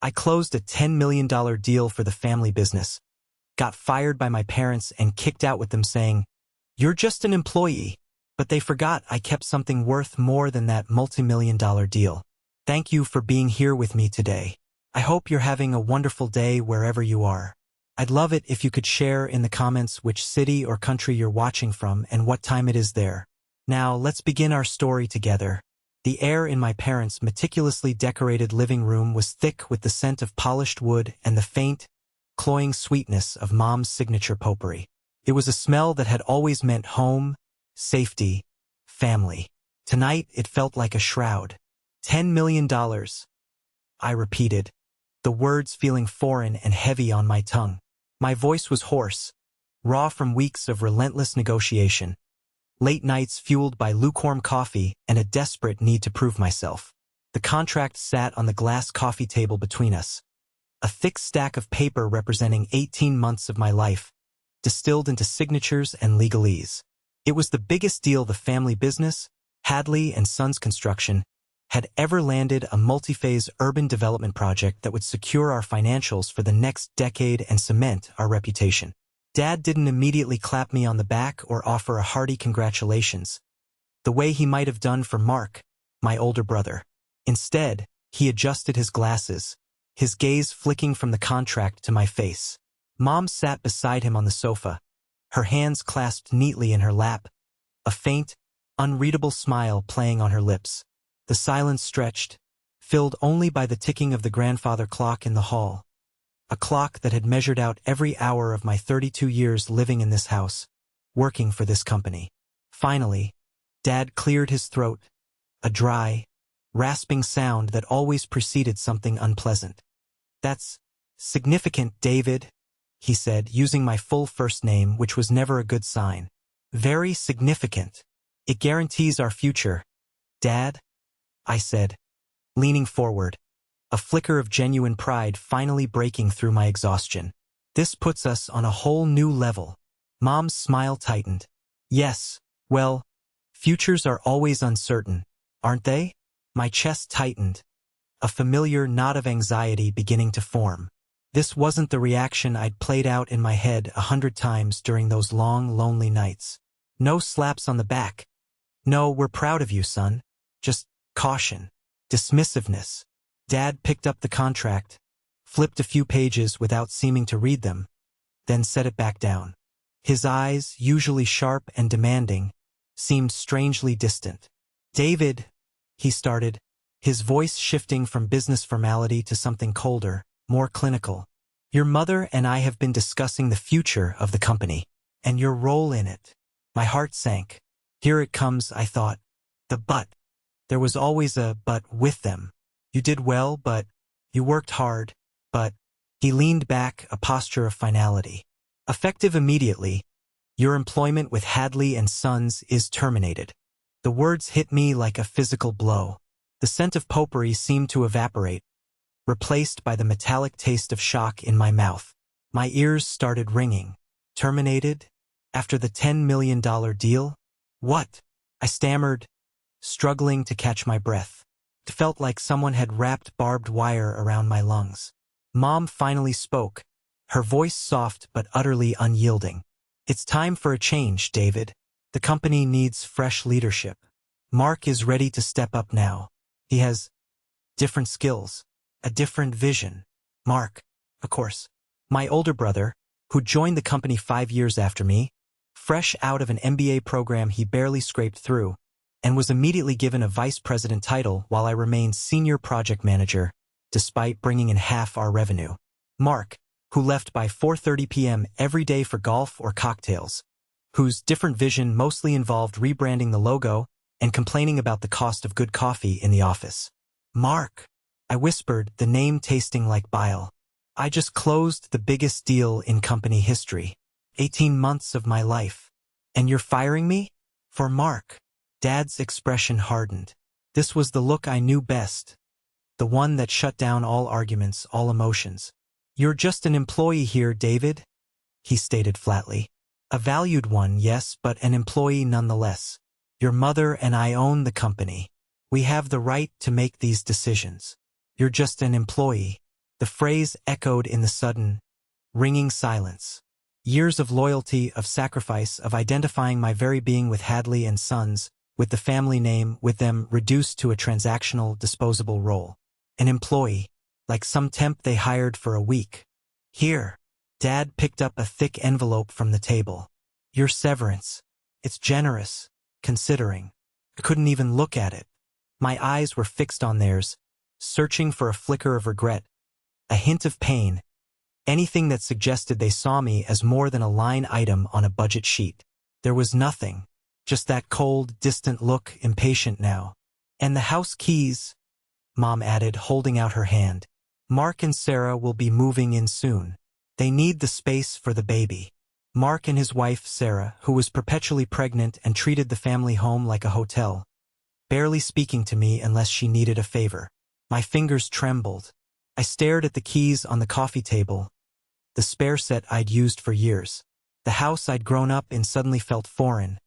I closed a $10 million deal for the family business, got fired by my parents and kicked out with them saying, "You're just an employee." But they forgot I kept something worth more than that multi-million-dollar deal. Thank you for being here with me today. I hope you're having a wonderful day wherever you are. I'd love it if you could share in the comments which city or country you're watching from and what time it is there. Now, let's begin our story together. The air in my parents' meticulously decorated living room was thick with the scent of polished wood and the faint, cloying sweetness of Mom's signature potpourri. It was a smell that had always meant home, safety, family. Tonight, it felt like a shroud. $10 million, I repeated, the words feeling foreign and heavy on my tongue. My voice was hoarse, raw from weeks of relentless negotiation, late nights fueled by lukewarm coffee and a desperate need to prove myself. The contract sat on the glass coffee table between us, a thick stack of paper representing 18 months of my life, distilled into signatures and legalese. It was the biggest deal the family business, Hadley & Sons Construction, had ever landed, a multi-phase urban development project that would secure our financials for the next decade and cement our reputation. Dad didn't immediately clap me on the back or offer a hearty congratulations, the way he might have done for Mark, my older brother. Instead, he adjusted his glasses, his gaze flicking from the contract to my face. Mom sat beside him on the sofa, her hands clasped neatly in her lap, a faint, unreadable smile playing on her lips. The silence stretched, filled only by the ticking of the grandfather clock in the hall, a clock that had measured out every hour of my 32 years living in this house, working for this company. Finally, Dad cleared his throat, a dry, rasping sound that always preceded something unpleasant. "That's significant, David," he said, using my full first name, which was never a good sign. "Very significant. It guarantees our future, Dad," I said, leaning forward, a flicker of genuine pride finally breaking through my exhaustion. "This puts us on a whole new level." Mom's smile tightened. "Yes, well, futures are always uncertain, aren't they?" My chest tightened, a familiar knot of anxiety beginning to form. This wasn't the reaction I'd played out in my head 100 times during those long, lonely nights. No slaps on the back. No, "We're proud of you, son." Just caution, dismissiveness. Dad picked up the contract, flipped a few pages without seeming to read them, then set it back down. His eyes, usually sharp and demanding, seemed strangely distant. "David," he started, his voice shifting from business formality to something colder, more clinical. "Your mother and I have been discussing the future of the company, and your role in it." My heart sank. Here it comes, I thought. The but. There was always a but with them. "You did well, but you worked hard, but..." He leaned back, a posture of finality. "Effective immediately, your employment with Hadley & Sons is terminated." The words hit me like a physical blow. The scent of potpourri seemed to evaporate, replaced by the metallic taste of shock in my mouth. My ears started ringing. Terminated? After the $10 million deal? What? I stammered, struggling to catch my breath. It felt like someone had wrapped barbed wire around my lungs. Mom finally spoke, her voice soft but utterly unyielding. "It's time for a change, David. The company needs fresh leadership. Mark is ready to step up now. He has different skills, a different vision." Mark, of course. My older brother, who joined the company 5 years after me, fresh out of an MBA program he barely scraped through, and was immediately given a vice president title while I remained senior project manager, despite bringing in half our revenue. Mark, who left by 4:30 p.m. every day for golf or cocktails, whose different vision mostly involved rebranding the logo and complaining about the cost of good coffee in the office. "Mark," I whispered, the name tasting like bile. "I just closed the biggest deal in company history. 18 months of my life. And you're firing me? For Mark." Dad's expression hardened. This was the look I knew best, the one that shut down all arguments, all emotions. "You're just an employee here, David," he stated flatly. "A valued one, yes, but an employee nonetheless. Your mother and I own the company. We have the right to make these decisions. You're just an employee." The phrase echoed in the sudden, ringing silence. Years of loyalty, of sacrifice, of identifying my very being with Hadley and Sons, with the family name, with them reduced to a transactional, disposable role. An employee, like some temp they hired for a week. Here. Dad picked up a thick envelope from the table. Your severance. It's generous, considering. I couldn't even look at it. My eyes were fixed on theirs, searching for a flicker of regret, a hint of pain, anything that suggested they saw me as more than a line item on a budget sheet. There was nothing, just that cold, distant look, impatient now. And the house keys, Mom added, holding out her hand. Mark and Sarah will be moving in soon. They need the space for the baby. Mark and his wife, Sarah, who was perpetually pregnant and treated the family home like a hotel, barely speaking to me unless she needed a favor. My fingers trembled. I stared at the keys on the coffee table, the spare set I'd used for years. The house I'd grown up in suddenly felt foreign.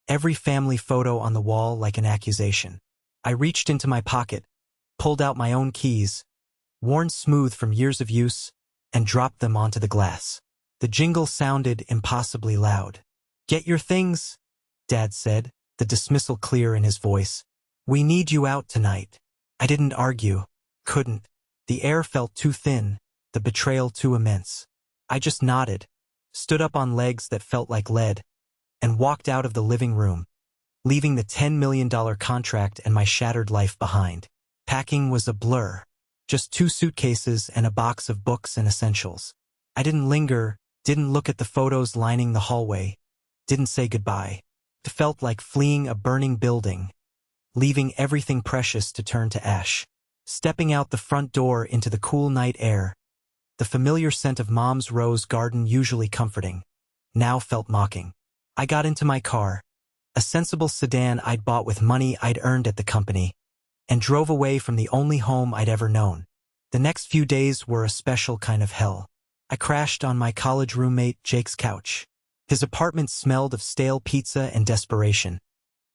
Every family photo on the wall like an accusation. I reached into my pocket, pulled out my own keys, worn smooth from years of use, and dropped them onto the glass. The jingle sounded impossibly loud. Get your things, Dad said, the dismissal clear in his voice. We need you out tonight. I didn't argue. Couldn't. The air felt too thin, the betrayal too immense. I just nodded, stood up on legs that felt like lead, and walked out of the living room, leaving the $10 million contract and my shattered life behind. Packing was a blur. Just 2 suitcases and a box of books and essentials. I didn't linger, didn't look at the photos lining the hallway, didn't say goodbye. It felt like fleeing a burning building, leaving everything precious to turn to ash. Stepping out the front door into the cool night air, the familiar scent of Mom's rose garden, usually comforting, now felt mocking. I got into my car, a sensible sedan I'd bought with money I'd earned at the company, and drove away from the only home I'd ever known. The next few days were a special kind of hell. I crashed on my college roommate Jake's couch. His apartment smelled of stale pizza and desperation,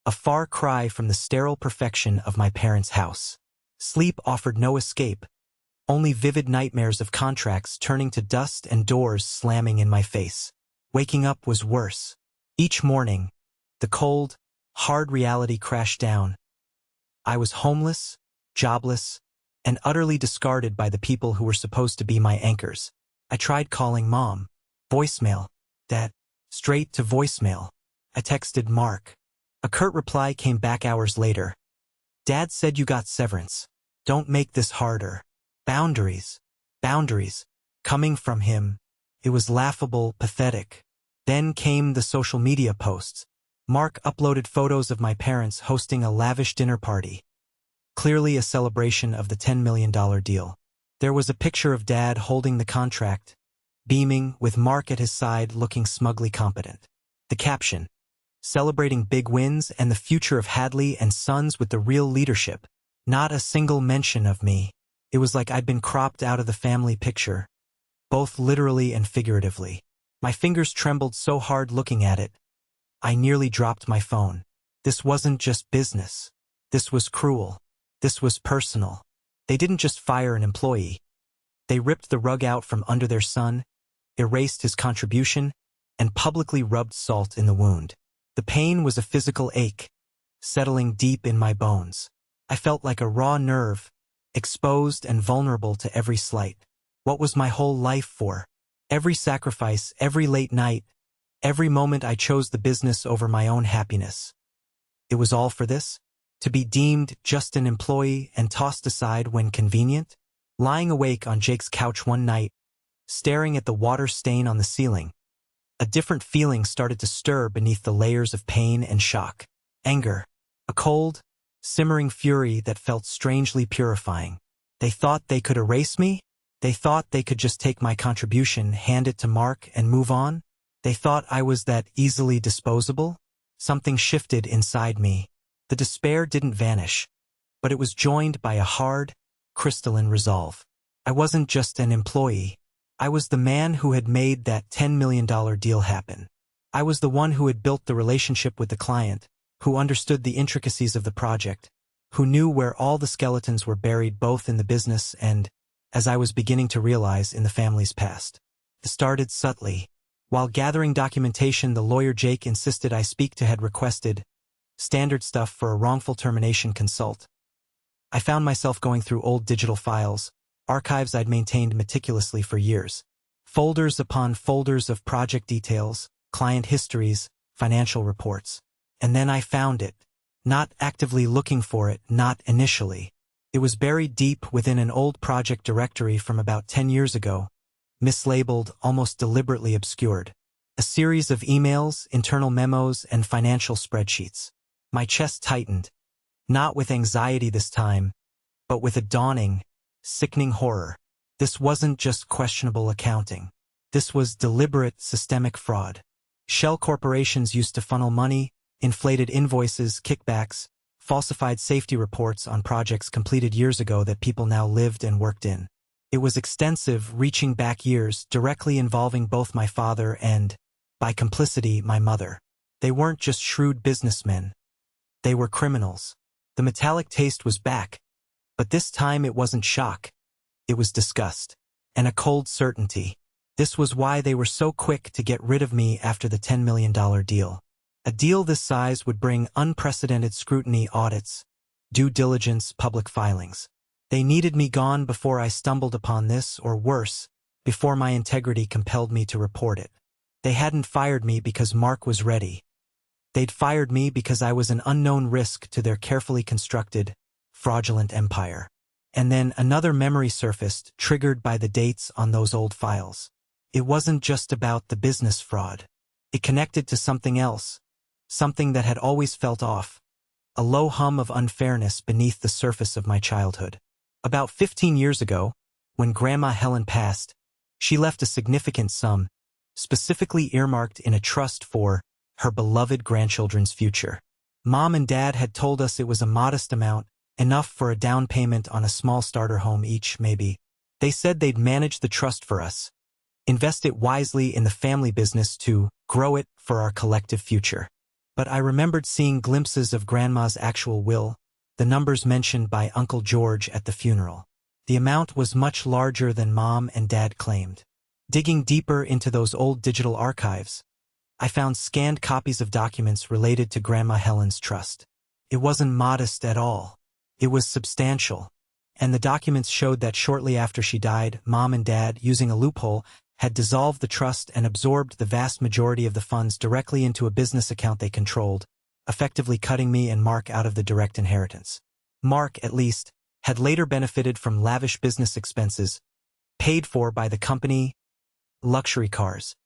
a far cry from the sterile perfection of my parents' house. Sleep offered no escape, only vivid nightmares of contracts turning to dust and doors slamming in my face. Waking up was worse. Each morning, the cold, hard reality crashed down. I was homeless, jobless, and utterly discarded by the people who were supposed to be my anchors. I tried calling Mom. Voicemail. Dad. Straight to voicemail. I texted Mark. A curt reply came back hours later. Dad said you got severance. Don't make this harder. Boundaries. Boundaries. Coming from him. It was laughable, pathetic. Then came the social media posts. Mark uploaded photos of my parents hosting a lavish dinner party. Clearly a celebration of the $10 million deal. There was a picture of Dad holding the contract, beaming, with Mark at his side looking smugly competent. The caption, celebrating big wins and the future of Hadley and Sons with the real leadership. Not a single mention of me. It was like I'd been cropped out of the family picture, both literally and figuratively. My fingers trembled so hard looking at it, I nearly dropped my phone. This wasn't just business. This was cruel. This was personal. They didn't just fire an employee. They ripped the rug out from under their son, erased his contribution, and publicly rubbed salt in the wound. The pain was a physical ache, settling deep in my bones. I felt like a raw nerve, exposed and vulnerable to every slight. What was my whole life for? Every sacrifice, every late night, every moment I chose the business over my own happiness. It was all for this? To be deemed just an employee and tossed aside when convenient? Lying awake on Jake's couch one night, staring at the water stain on the ceiling, a different feeling started to stir beneath the layers of pain and shock. Anger. A cold, simmering fury that felt strangely purifying. They thought they could erase me? They thought they could just take my contribution, hand it to Mark, and move on? They thought I was that easily disposable? Something shifted inside me. The despair didn't vanish, but it was joined by a hard, crystalline resolve. I wasn't just an employee. I was the man who had made that $10 million deal happen. I was the one who had built the relationship with the client, who understood the intricacies of the project, who knew where all the skeletons were buried both in the business and, as I was beginning to realize in the family's past. It started subtly. While gathering documentation, the lawyer Jake insisted I speak to had requested standard stuff for a wrongful termination consult. I found myself going through old digital files, archives I'd maintained meticulously for years. Folders upon folders of project details, client histories, financial reports. And then I found it. Not actively looking for it, not initially. It was buried deep within an old project directory from about 10 years ago, mislabeled, almost deliberately obscured. A series of emails, internal memos, and financial spreadsheets. My chest tightened, not with anxiety this time, but with a dawning, sickening horror. This wasn't just questionable accounting. This was deliberate, systemic fraud. Shell corporations used to funnel money, inflated invoices, kickbacks, falsified safety reports on projects completed years ago that people now lived and worked in. It was extensive, reaching back years, directly involving both my father and, by complicity, my mother. They weren't just shrewd businessmen. They were criminals. The metallic taste was back, but this time it wasn't shock. It was disgust, and a cold certainty. This was why they were so quick to get rid of me after the $10 million deal. A deal this size would bring unprecedented scrutiny, audits, due diligence, public filings. They needed me gone before I stumbled upon this, or worse, before my integrity compelled me to report it. They hadn't fired me because Mark was ready. They'd fired me because I was an unknown risk to their carefully constructed, fraudulent empire. And then another memory surfaced, triggered by the dates on those old files. It wasn't just about the business fraud. It connected to something else, something that had always felt off, a low hum of unfairness beneath the surface of my childhood. About 15 years ago, when Grandma Helen passed, she left a significant sum, specifically earmarked in a trust for her beloved grandchildren's future. Mom and Dad had told us it was a modest amount, enough for a down payment on a small starter home each, maybe. They said they'd manage the trust for us, invest it wisely in the family business to grow it for our collective future. But I remembered seeing glimpses of Grandma's actual will, the numbers mentioned by Uncle George at the funeral. The amount was much larger than Mom and Dad claimed. Digging deeper into those old digital archives, I found scanned copies of documents related to Grandma Helen's trust. It wasn't modest at all. It was substantial. And the documents showed that shortly after she died, Mom and Dad, using a loophole, had dissolved the trust and absorbed the vast majority of the funds directly into a business account they controlled, effectively cutting me and Mark out of the direct inheritance. Mark, at least, had later benefited from lavish business expenses, paid for by the company, luxury cars,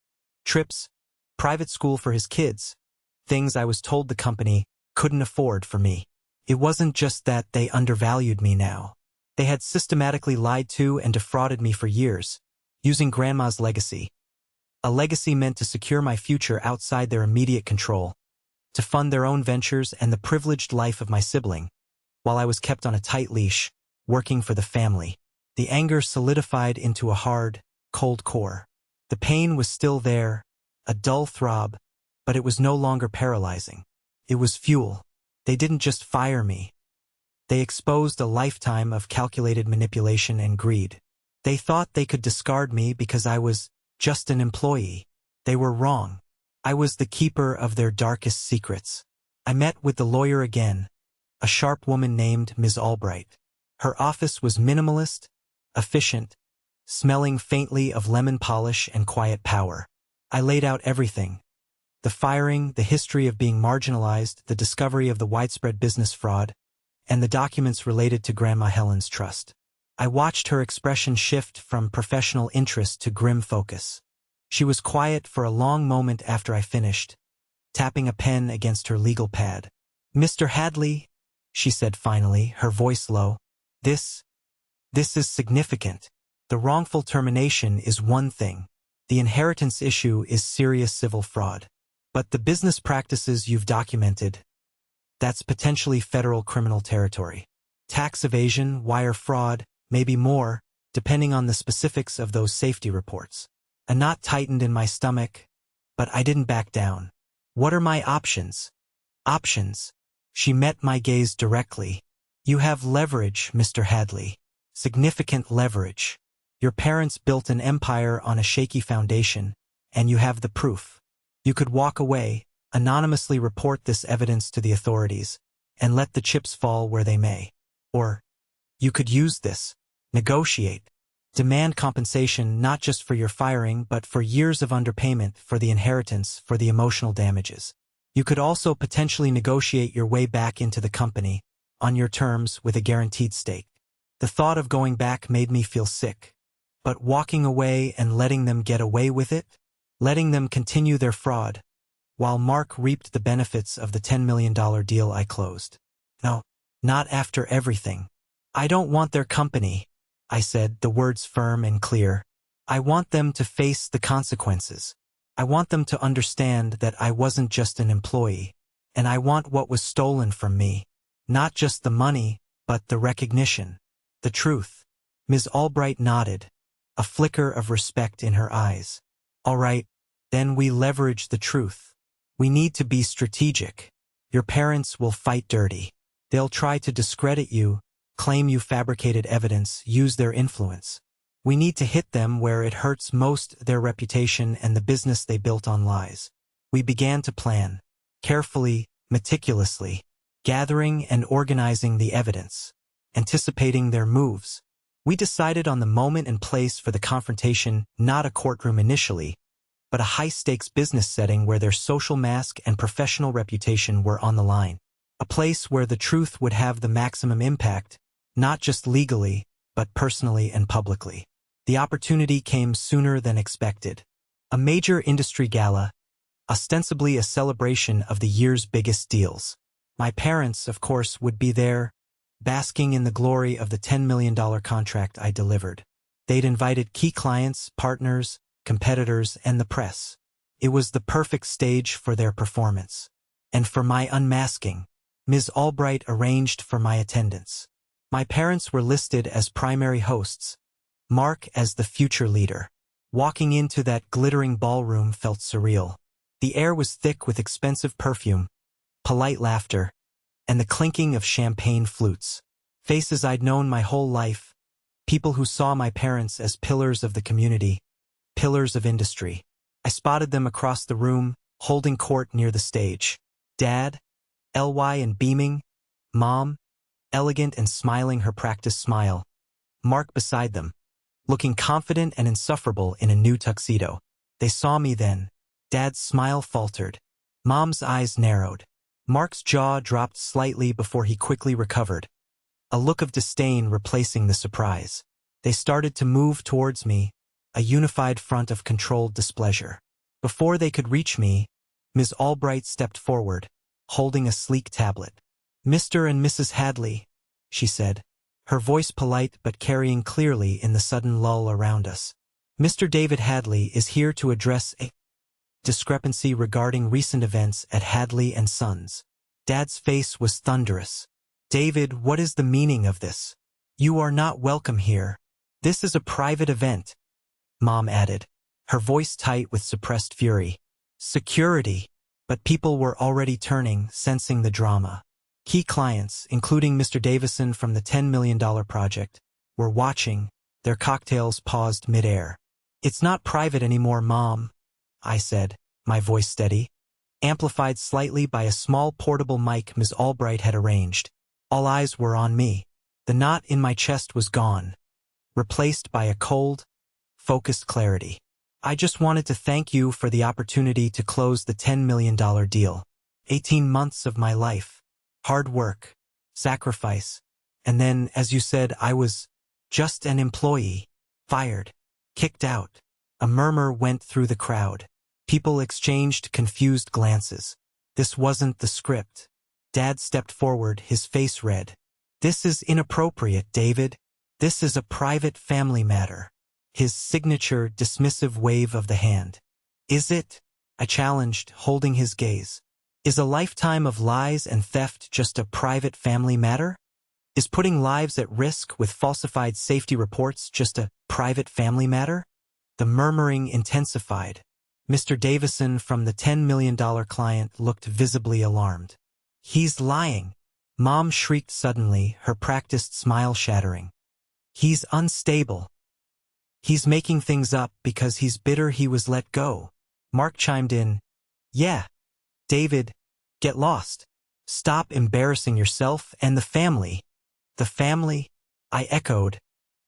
trips, private school for his kids, things I was told the company couldn't afford for me. It wasn't just that they undervalued me now. They had systematically lied to and defrauded me for years, using Grandma's legacy. A legacy meant to secure my future outside their immediate control, to fund their own ventures and the privileged life of my sibling, while I was kept on a tight leash, working for the family. The anger solidified into a hard, cold core. The pain was still there, a dull throb, but it was no longer paralyzing. It was fuel. They didn't just fire me. They exposed a lifetime of calculated manipulation and greed. They thought they could discard me because I was just an employee. They were wrong. I was the keeper of their darkest secrets. I met with the lawyer again, a sharp woman named Ms. Albright. Her office was minimalist, efficient, smelling faintly of lemon polish and quiet power. I laid out everything. The firing, the history of being marginalized, the discovery of the widespread business fraud, and the documents related to Grandma Helen's trust. I watched her expression shift from professional interest to grim focus. She was quiet for a long moment after I finished, tapping a pen against her legal pad. "Mr. Hadley," she said finally, her voice low, This is significant. The wrongful termination is one thing. The inheritance issue is serious civil fraud. But the business practices you've documented, that's potentially federal criminal territory. Tax evasion, wire fraud, maybe more, depending on the specifics of those safety reports. A knot tightened in my stomach, but I didn't back down. What are my options? Options. She met my gaze directly. You have leverage, Mr. Hadley. significant leverage. Your parents built an empire on a shaky foundation, and you have the proof. You could walk away, anonymously report this evidence to the authorities, and let the chips fall where they may. Or, you could use this, negotiate, demand compensation not just for your firing but for years of underpayment, for the inheritance, for the emotional damages. You could also potentially negotiate your way back into the company, on your terms with a guaranteed stake. The thought of going back made me feel sick. But walking away and letting them get away with it? Letting them continue their fraud, while Mark reaped the benefits of the $10 million deal I closed. No, not after everything. I don't want their company, I said, the words firm and clear. I want them to face the consequences. I want them to understand that I wasn't just an employee, and I want what was stolen from me. Not just the money, but the recognition, the truth. Ms. Albright nodded, a flicker of respect in her eyes. All right, then we leverage the truth. We need to be strategic. Your parents will fight dirty. They'll try to discredit you, claim you fabricated evidence, use their influence. We need to hit them where it hurts most, their reputation and the business they built on lies. We began to plan, carefully, meticulously, gathering and organizing the evidence, anticipating their moves. We decided on the moment and place for the confrontation, not a courtroom initially, but a high-stakes business setting where their social mask and professional reputation were on the line. A place where the truth would have the maximum impact, not just legally, but personally and publicly. The opportunity came sooner than expected. A major industry gala, ostensibly a celebration of the year's biggest deals. My parents, of course, would be there, basking in the glory of the $10 million contract I delivered. They'd invited key clients, partners, competitors, and the press. It was the perfect stage for their performance. And for my unmasking, Ms. Albright arranged for my attendance. My parents were listed as primary hosts, Mark as the future leader. Walking into that glittering ballroom felt surreal. The air was thick with expensive perfume, polite laughter, and the clinking of champagne flutes. Faces I'd known my whole life, people who saw my parents as pillars of the community, pillars of industry. I spotted them across the room, holding court near the stage. Dad, Ly and beaming, Mom, elegant and smiling her practiced smile. Mark beside them, looking confident and insufferable in a new tuxedo. They saw me then. Dad's smile faltered. Mom's eyes narrowed. Mark's jaw dropped slightly before he quickly recovered, a look of disdain replacing the surprise. They started to move towards me, a unified front of controlled displeasure. Before they could reach me, Ms. Albright stepped forward, holding a sleek tablet. "Mr. and Mrs. Hadley," she said, her voice polite but carrying clearly in the sudden lull around us. "Mr. David Hadley is here to address a discrepancy regarding recent events at Hadley & Sons." Dad's face was thunderous. "David, what is the meaning of this? You are not welcome here. This is a private event," Mom added, her voice tight with suppressed fury. "Security." But people were already turning, sensing the drama. Key clients, including Mr. Davison from the $10 million project, were watching, their cocktails paused mid-air. "It's not private anymore, Mom," I said, my voice steady, amplified slightly by a small portable mic Ms. Albright had arranged. All eyes were on me. The knot in my chest was gone, replaced by a cold, focused clarity. "I just wanted to thank you for the opportunity to close the $10 million deal. 18 months of my life. Hard work, sacrifice, and then, as you said, I was just an employee. Fired. Kicked out." A murmur went through the crowd. People exchanged confused glances. This wasn't the script. Dad stepped forward, his face red. "This is inappropriate, David. This is a private family matter." His signature dismissive wave of the hand. "Is it?" I challenged, holding his gaze. "Is a lifetime of lies and theft just a private family matter? Is putting lives at risk with falsified safety reports just a private family matter?" The murmuring intensified. Mr. Davison from the $10 million client looked visibly alarmed. "He's lying," Mom shrieked suddenly, her practiced smile shattering. He's unstable. He's making things up because he's bitter he was let go. Mark chimed in, "Yeah, David, get lost. Stop embarrassing yourself and the family." "The family?" I echoed,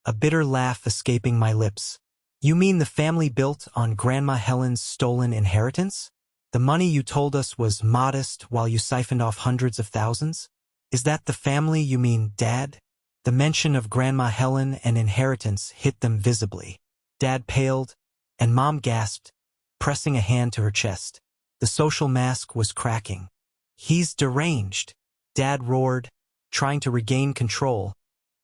a bitter laugh escaping my lips. "You mean the family built on Grandma Helen's stolen inheritance? The money you told us was modest while you siphoned off hundreds of thousands? Is that the family you mean, Dad?" The mention of Grandma Helen and inheritance hit them visibly. Dad paled, and Mom gasped, pressing a hand to her chest. The social mask was cracking. "He's deranged," Dad roared, trying to regain control,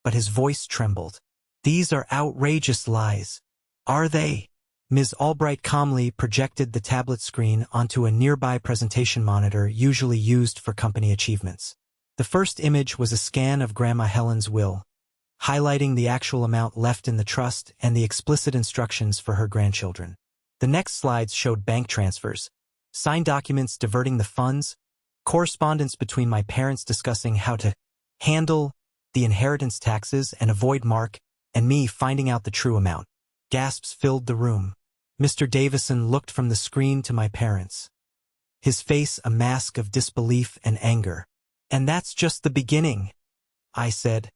but his voice trembled. "These are outrageous lies." "Are they?" Ms. Albright calmly projected the tablet screen onto a nearby presentation monitor usually used for company achievements. The first image was a scan of Grandma Helen's will, highlighting the actual amount left in the trust and the explicit instructions for her grandchildren. The next slides showed bank transfers, signed documents diverting the funds, correspondence between my parents discussing how to handle the inheritance taxes and avoid Mark, and me finding out the true amount. Gasps filled the room. Mr. Davison looked from the screen to my parents, his face a mask of disbelief and anger. "And that's just the beginning," I said,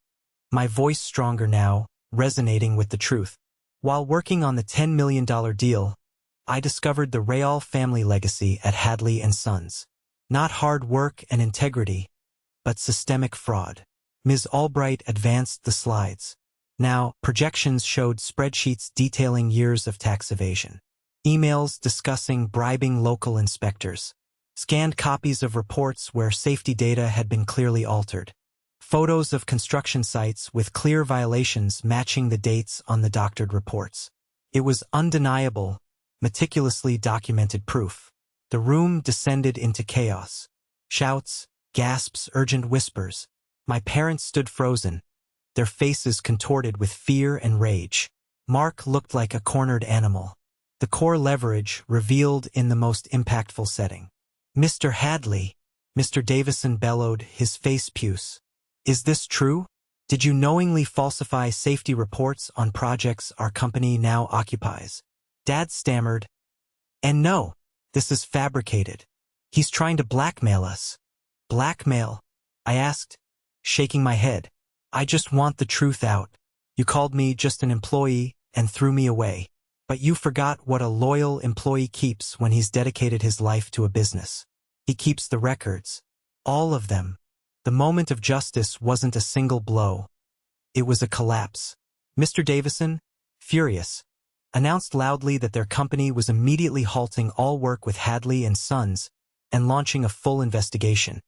my voice stronger now, resonating with the truth. "While working on the $10 million deal, I discovered the Real family legacy at Hadley & Sons. Not hard work and integrity, but systemic fraud." Ms. Albright advanced the slides. Now, projections showed spreadsheets detailing years of tax evasion, emails discussing bribing local inspectors, scanned copies of reports where safety data had been clearly altered, photos of construction sites with clear violations matching the dates on the doctored reports. It was undeniable, meticulously documented proof. The room descended into chaos. Shouts, gasps, urgent whispers. My parents stood frozen, their faces contorted with fear and rage. Mark looked like a cornered animal, the core leverage revealed in the most impactful setting. "Mr. Hadley," Mr. Davison bellowed, his face puce. "Is this true? Did you knowingly falsify safety reports on projects our company now occupies?" Dad stammered, "And no, this is fabricated. He's trying to blackmail us." "Blackmail?" I asked, shaking my head. "I just want the truth out. You called me just an employee and threw me away. But you forgot what a loyal employee keeps when he's dedicated his life to a business. He keeps the records. All of them. The moment of justice wasn't a single blow. It was a collapse." Mr. Davison, furious, announced loudly that their company was immediately halting all work with Hadley & Sons and launching a full investigation,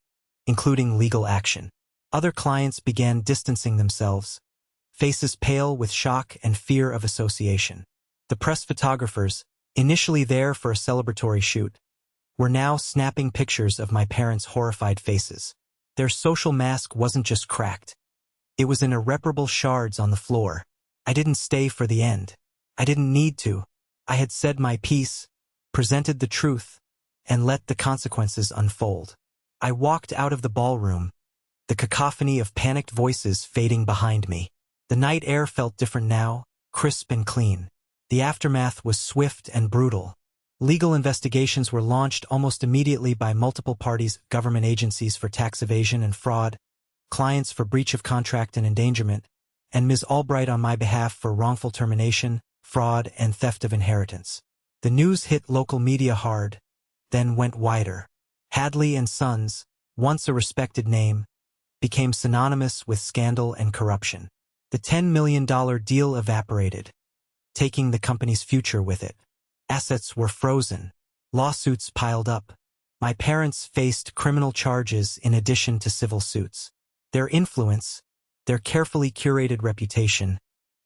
including legal action. Other clients began distancing themselves, faces pale with shock and fear of association. The press photographers, initially there for a celebratory shoot, were now snapping pictures of my parents' horrified faces. Their social mask wasn't just cracked. It was in irreparable shards on the floor. I didn't stay for the end. I didn't need to. I had said my piece, presented the truth, and let the consequences unfold. I walked out of the ballroom, the cacophony of panicked voices fading behind me. The night air felt different now, crisp and clean. The aftermath was swift and brutal. Legal investigations were launched almost immediately by multiple parties, government agencies for tax evasion and fraud, clients for breach of contract and endangerment, and Ms. Albright on my behalf for wrongful termination, fraud, and theft of inheritance. The news hit local media hard, then went wider. Hadley & Sons, once a respected name, became synonymous with scandal and corruption. The $10 million deal evaporated, taking the company's future with it. Assets were frozen. Lawsuits piled up. My parents faced criminal charges in addition to civil suits. Their influence, their carefully curated reputation,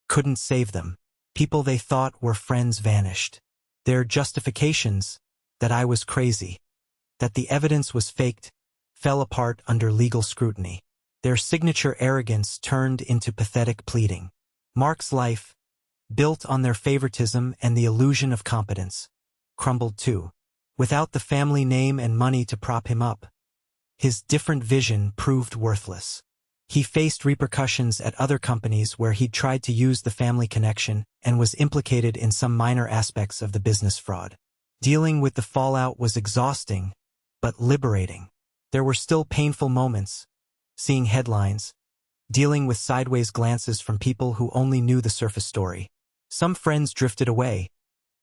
couldn't save them. People they thought were friends vanished. Their justifications, that I was crazy, that the evidence was faked, fell apart under legal scrutiny. Their signature arrogance turned into pathetic pleading. Mark's life, built on their favoritism and the illusion of competence, crumbled too. Without the family name and money to prop him up, his different vision proved worthless. He faced repercussions at other companies where he'd tried to use the family connection and was implicated in some minor aspects of the business fraud. Dealing with the fallout was exhausting, but liberating. There were still painful moments, seeing headlines, dealing with sideways glances from people who only knew the surface story. Some friends drifted away,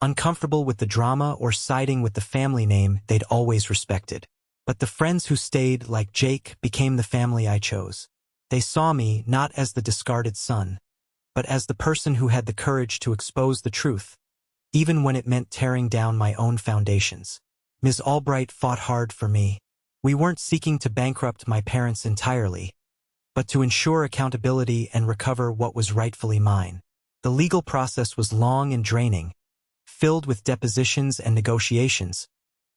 uncomfortable with the drama or siding with the family name they'd always respected. But the friends who stayed, like Jake, became the family I chose. They saw me not as the discarded son, but as the person who had the courage to expose the truth, even when it meant tearing down my own foundations. Ms. Albright fought hard for me. We weren't seeking to bankrupt my parents entirely, but to ensure accountability and recover what was rightfully mine. The legal process was long and draining, filled with depositions and negotiations,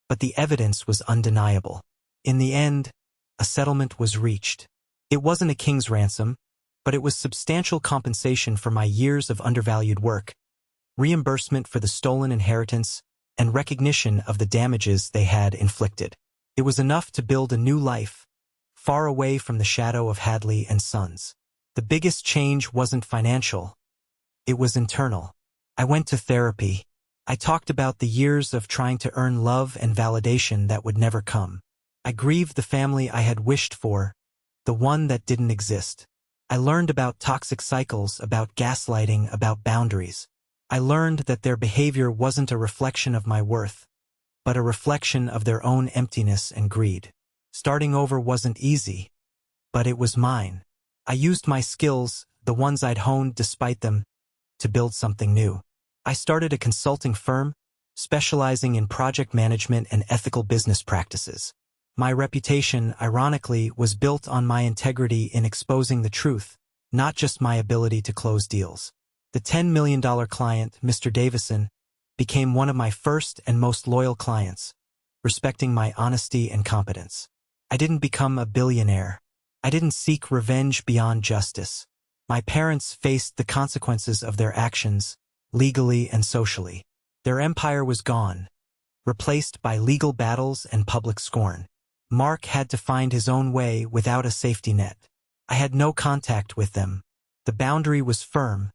but the evidence was undeniable. In the end, a settlement was reached. It wasn't a king's ransom, but it was substantial compensation for my years of undervalued work, reimbursement for the stolen inheritance, and recognition of the damages they had inflicted. It was enough to build a new life, far away from the shadow of Hadley and Sons. The biggest change wasn't financial. It was internal. I went to therapy. I talked about the years of trying to earn love and validation that would never come. I grieved the family I had wished for, the one that didn't exist. I learned about toxic cycles, about gaslighting, about boundaries. I learned that their behavior wasn't a reflection of my worth, but a reflection of their own emptiness and greed. Starting over wasn't easy, but it was mine. I used my skills, the ones I'd honed despite them, to build something new. I started a consulting firm, specializing in project management and ethical business practices. My reputation, ironically, was built on my integrity in exposing the truth, not just my ability to close deals. The $10 million client, Mr. Davison, became one of my first and most loyal clients, respecting my honesty and competence. I didn't become a billionaire. I didn't seek revenge beyond justice. My parents faced the consequences of their actions, legally and socially. Their empire was gone, replaced by legal battles and public scorn. Mark had to find his own way without a safety net. I had no contact with them. The boundary was firm,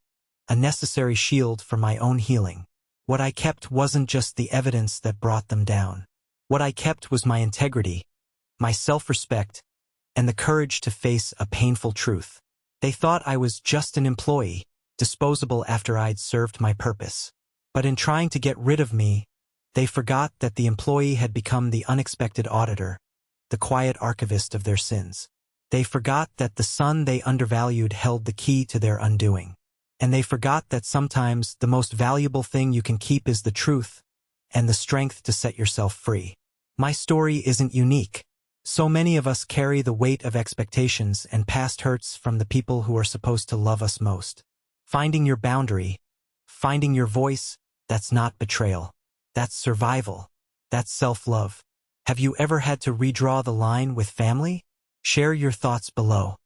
a necessary shield for my own healing. What I kept wasn't just the evidence that brought them down. What I kept was my integrity, my self-respect, and the courage to face a painful truth. They thought I was just an employee, disposable after I'd served my purpose. But in trying to get rid of me, they forgot that the employee had become the unexpected auditor, the quiet archivist of their sins. They forgot that the son they undervalued held the key to their undoing. And they forgot that sometimes the most valuable thing you can keep is the truth and the strength to set yourself free. My story isn't unique. So many of us carry the weight of expectations and past hurts from the people who are supposed to love us most. Finding your boundary, finding your voice, that's not betrayal. That's survival. That's self-love. Have you ever had to redraw the line with family? Share your thoughts below.